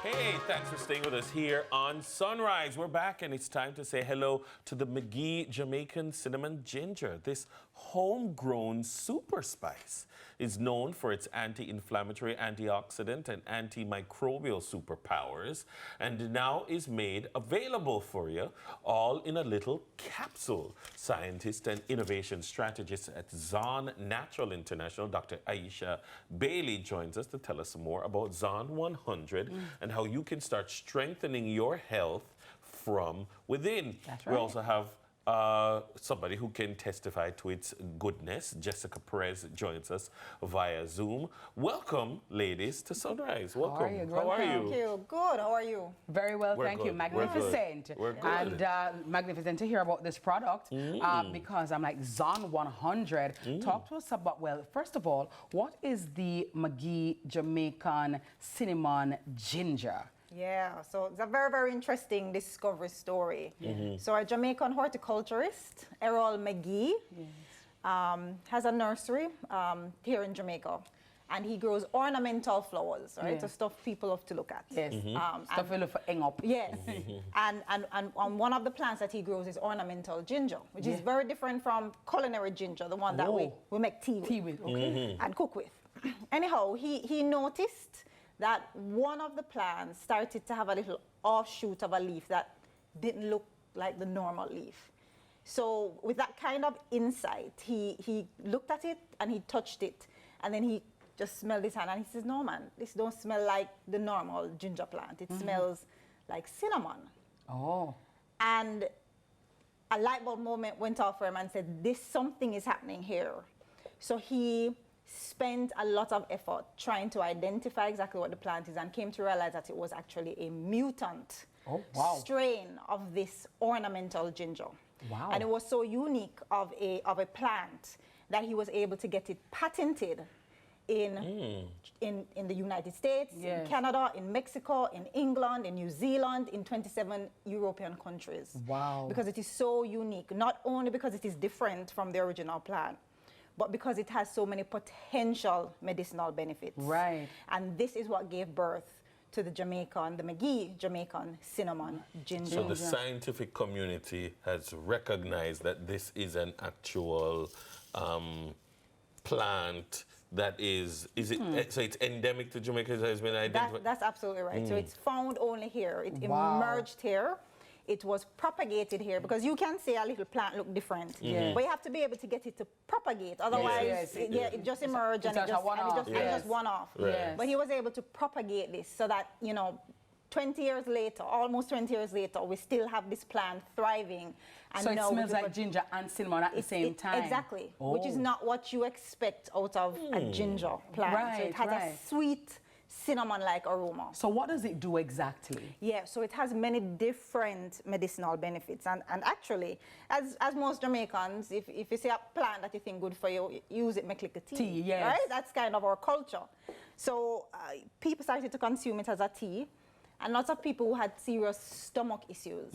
Hey, thanks for staying with us here on Sunrise. We're back and it's time to say hello to the McGhie Jamaican Cinnamon Ginger. This homegrown super spice is known for its anti-inflammatory, antioxidant, and antimicrobial superpowers, and now is made available for you all in a little capsule. Scientist and innovation strategist at Zon Natural International, Dr. Aisha Bailey, joins us to tell us more about Zon 100 and how you can start strengthening your health from within. That's right. We also have somebody who can testify to its goodness. Jessica Perez joins us via Zoom. Welcome, ladies, to Sunrise. Welcome. How are you? How are you? Thank you. Good. How are you? Very well, We're thank good. you. Magnificent. We're good. And magnificent to hear about this product because I'm like Zon 100. Talk to us about, well, first of all, what is the McGhie Jamaican Cinnamon Ginger? Yeah, so it's a very, very interesting discovery story. So a Jamaican horticulturist, Errol McGhie, has a nursery here in Jamaica. And he grows ornamental flowers, right? So stuff people love to look at. Yes, stuff we look for hang up. Yes, and one of the plants that he grows is ornamental ginger, which is very different from culinary ginger, the one that we make tea with and cook with. Anyhow, he noticed that one of the plants started to have a little offshoot of a leaf that didn't look like the normal leaf. So with that kind of insight, he looked at it and he touched it, and then he just smelled his hand and he says, no man, this don't smell like the normal ginger plant. It smells like cinnamon. Oh. And a light bulb moment went off for him and said, something is happening here. So he spent a lot of effort trying to identify exactly what the plant is and came to realize that it was actually a mutant strain of this ornamental ginger. Wow. And it was so unique of a plant that he was able to get it patented in the United States, in Canada, in Mexico, in England, in New Zealand, in 27 European countries. Wow. Because it is so unique, not only because it is different from the original plant, but because it has so many potential medicinal benefits. Right. And this is what gave birth to the McGhie Jamaican Cinnamon Ginger. So the scientific community has recognized that this is an actual plant that is it, so it's endemic to Jamaica, it has been identified? That's absolutely right. So it's found only here. It emerged here. It was propagated here, because you can see a little plant look different, but you have to be able to get it to propagate. Otherwise, it just emerged and it just one off. Yes. But he was able to propagate this so that, 20 years later, almost 20 years later, we still have this plant thriving. And so it smells like ginger and cinnamon at the same time. Exactly, which is not what you expect out of a ginger plant. Right, so it has a sweet, cinnamon-like aroma. So what does it do exactly? Yeah, so it has many different medicinal benefits. And actually, as most Jamaicans, if you see a plant that you think good for you, use it, make like a tea. Yes. Right? That's kind of our culture. So people started to consume it as a tea. And lots of people who had serious stomach issues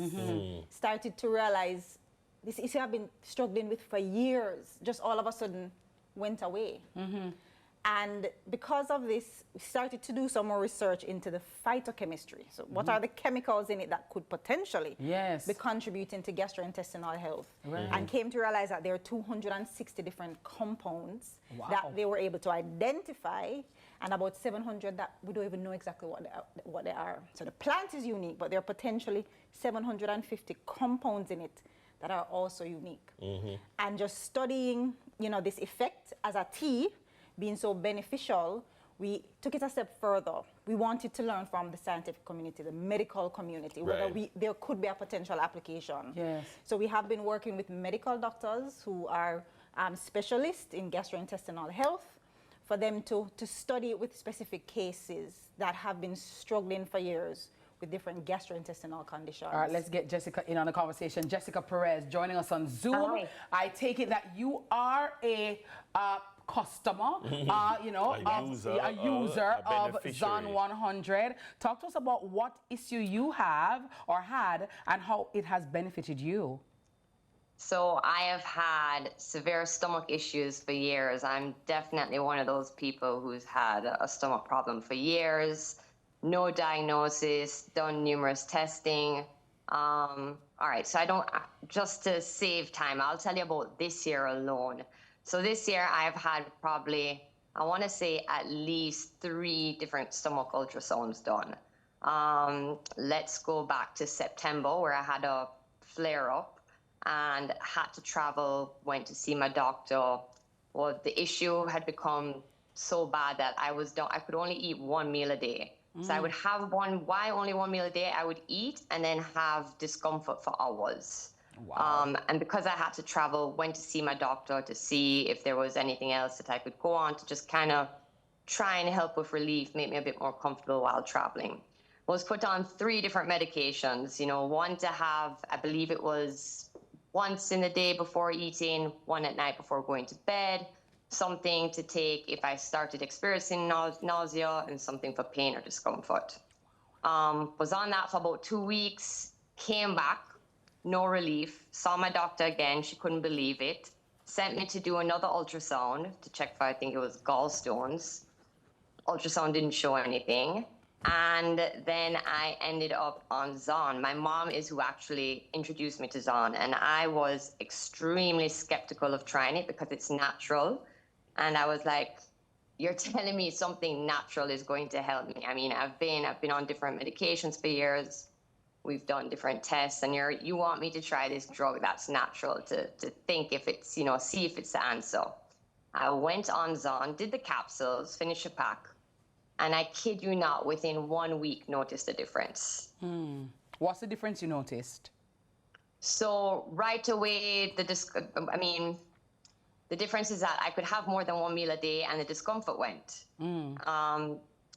started to realize this issue I've been struggling with for years, just all of a sudden went away. And because of this, we started to do some more research into the phytochemistry. So what are the chemicals in it that could potentially be contributing to gastrointestinal health? And came to realize that there are 260 different compounds that they were able to identify, and about 700 that we don't even know exactly what they are. So the plant is unique, but there are potentially 750 compounds in it that are also unique. And just studying, this effect as a tea, being so beneficial, we took it a step further. We wanted to learn from the scientific community, the medical community, whether there could be a potential application. Yes. So we have been working with medical doctors who are specialists in gastrointestinal health, for them to study it with specific cases that have been struggling for years with different gastrointestinal conditions. All right, let's get Jessica in on the conversation. Jessica Perez joining us on Zoom. Hi. I take it that you are a customer, a user of Zon 100. Talk to us about what issue you have or had and how it has benefited you. So I have had severe stomach issues for years. I'm definitely one of those people who's had a stomach problem for years. no diagnosis, done numerous testing. All right, so just to save time, I'll tell you about this year alone. So this year I've had probably, I want to say at least 3 different stomach ultrasounds done. Let's go back to September where I had a flare-up and had to travel, went to see my doctor. Well, the issue had become so bad that I could only eat 1 meal a day. So I would have why only 1 meal a day? I would eat and then have discomfort for hours. Wow. And because I had to travel, went to see my doctor to see if there was anything else that I could go on to just kind of try and help with relief, make me a bit more comfortable while traveling. Was put on 3 different medications, one to have, I believe it was once in the day before eating, one at night before going to bed, something to take if I started experiencing nausea, and something for pain or discomfort. Was on that for about 2 weeks, came back, no relief, saw my doctor again, she couldn't believe it, sent me to do another ultrasound to check for, I think it was gallstones. Ultrasound didn't show anything. And then I ended up on Zon. My mom is who actually introduced me to Zon, and I was extremely skeptical of trying it because it's natural. And I was like, you're telling me something natural is going to help me. I mean, I've been on different medications for years. We've done different tests, and you want me to try this drug that's natural to think if it's, see if it's the answer. I went on Zon, did the capsules, finished a pack. And I kid you not, within 1 week, noticed a difference. What's the difference you noticed? So right away, the difference is that I could have more than 1 meal a day, and the discomfort went.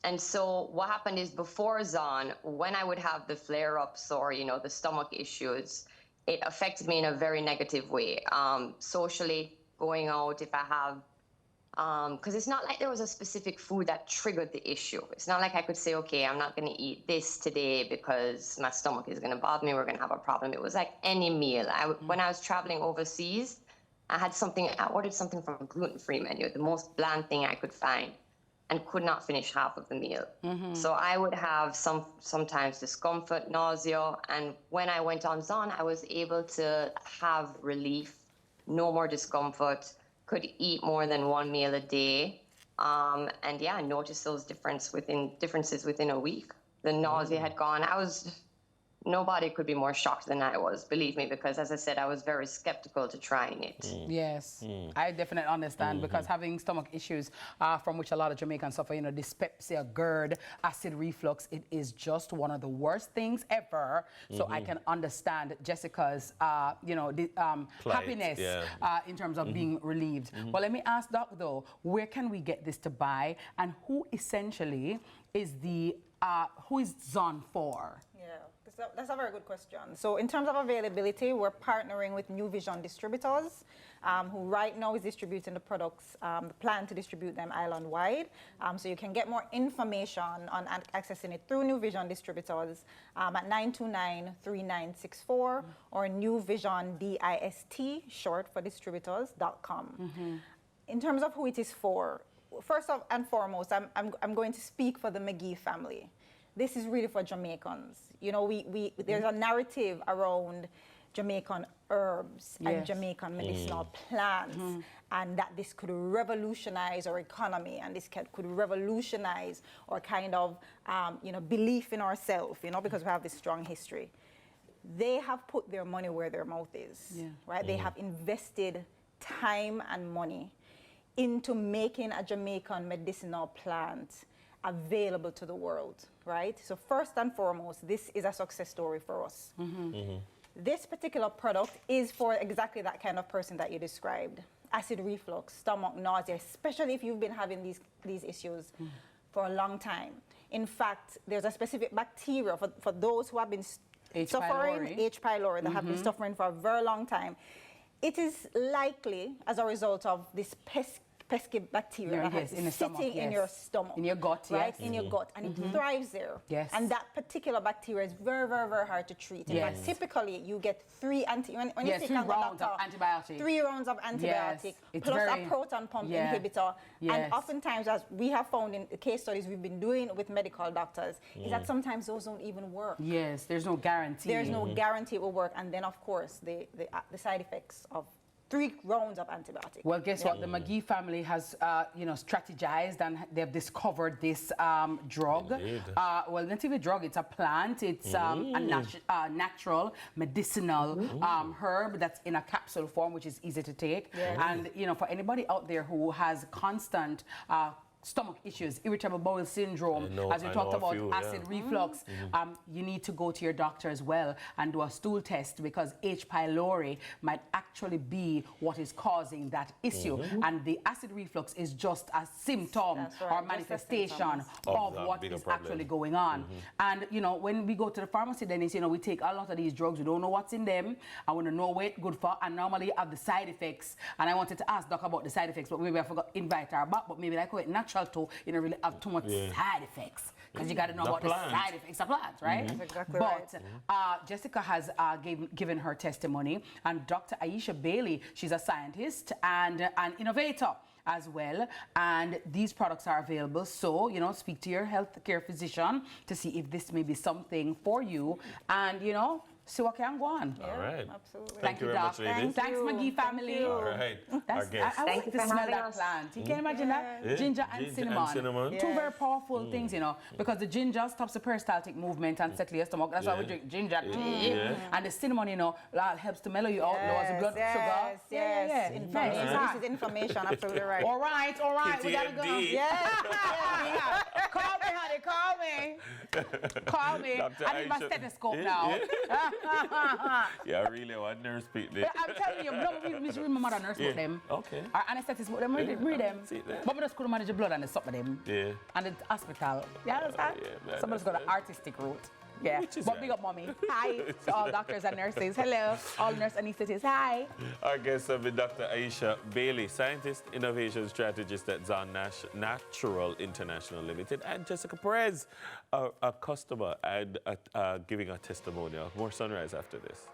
And so what happened is before Zon, when I would have the flare-ups or the stomach issues, it affected me in a very negative way. Socially, going out, if I have. Because it's not like there was a specific food that triggered the issue. It's not like I could say, okay, I'm not going to eat this today because my stomach is going to bother me, we're going to have a problem. It was like any meal. When I was traveling overseas, I ordered something from a gluten-free menu, the most bland thing I could find, and could not finish half of the meal. So I would have sometimes discomfort, nausea, and when I went on Zon, I was able to have relief, no more discomfort, could eat more than 1 meal a day. And yeah, I noticed those differences within a week. The nausea had gone. Nobody could be more shocked than I was, believe me, because as I said, I was very skeptical to trying it. Yes, I definitely understand because having stomach issues from which a lot of Jamaicans suffer, dyspepsia, GERD, acid reflux, it is just one of the worst things ever. So I can understand Jessica's, happiness in terms of being relieved. But let me ask Doc though, where can we get this to buy, and who essentially is who is Zon for? Yeah, that's a very good question. So in terms of availability, we're partnering with New Vision distributors, who right now is distributing the products, plan to distribute them island-wide. So you can get more information on accessing it through New Vision distributors at 929-3964 or New Vision DIST, short for distributors.com. In terms of who it is for, first and foremost, I'm going to speak for the McGhie family. This is really for Jamaicans. There's a narrative around Jamaican herbs and Jamaican medicinal plants, and that this could revolutionize our economy, and this could revolutionize our kind of, belief in ourselves, because we have this strong history. They have put their money where their mouth is, right? They have invested time and money into making a Jamaican medicinal plant available to the world, right? So first and foremost, this is a success story for us. This particular product is for exactly that kind of person that you described. Acid reflux, stomach nausea, especially if you've been having these issues for a long time. In fact, there's a specific bacteria for those who have been suffering H. pylori, that have been suffering for a very long time. It is likely as a result of this pesky bacteria Yes, in the that's sitting stomach, in yes. your stomach. In your gut, right? yes. In your gut. And it thrives there. Yes. And that particular bacteria is very, very, very hard to treat. In fact, Yes. typically, you get when Yes, you take 3 on the rounds of doctor, antibiotic. 3 rounds of antibiotic, it's plus very- a proton pump yeah. inhibitor. Yes. And oftentimes, as we have found in the case studies we've been doing with medical doctors, is that sometimes those don't even work. Yes, there's no guarantee. There's no guarantee it will work. And then, of course, the side effects of 3 rounds of antibiotic. Well, guess what? The McGhie family has, strategized, and they've discovered this drug. Indeed. Well, not even a drug; it's a plant. It's a natural medicinal herb that's in a capsule form, which is easy to take. Yes. And for anybody out there who has constant stomach issues, irritable bowel syndrome, as we talked about, acid reflux, you need to go to your doctor as well and do a stool test, because H. pylori might actually be what is causing that issue. And the acid reflux is just a symptom That's right, or just a manifestation symptom of that what bigger is problem. actually going on. And when we go to the pharmacy, then it's, we take a lot of these drugs, we don't know what's in them, I want to know what it's good for, and normally have the side effects. And I wanted to ask Doc about the side effects, but maybe I forgot to invite her back, but maybe like how it's natural too, you don't really have too much side effects, because you got to know about the side effects of plants, right? That's exactly But right. Jessica has given her testimony, and Dr. Aisha Bailey, she's a scientist and an innovator as well, and these products are available. So, speak to your healthcare physician to see if this may be something for you, and see what can go on. All right. Absolutely. Thank you very Doc. much, ladies. Thanks, McGhie family. All right. Our guest. I Thank like you to for smell having that us. plant. You can imagine that? Yeah. Ginger and Ginger cinnamon. and cinnamon. Two Yes. very powerful things, because the ginger stops the peristaltic movement and settles your stomach. That's why we drink ginger tea. Yeah. And the cinnamon, helps to mellow you out, lowers the blood sugar. Yes, yes. Yeah. Information. Nice. This is information. Absolutely right. All right. We gotta go. PTND. Yes. Call me, honey. Call me. Dr. I need my Aisha. stethoscope now. Yeah, really, what nurse speak there? I'm telling you, no, my mother nurse put them. Okay. Our anesthetist put them, read them. See that? But we just couldn't manage the blood and the suck with them. Yeah. And the hospital. Yeah, understand? yeah, man, Somebody's got an artistic route. Yeah. Which is But right. big up, mommy. Hi to all doctors and nurses. Hello. All nurse anesthetists. Hi. Our guest has been Dr. Aisha Bailey, scientist, innovation strategist at Zon Natural International Limited, and Jessica Perez, a customer, and giving a testimonial. More Sunrise after this.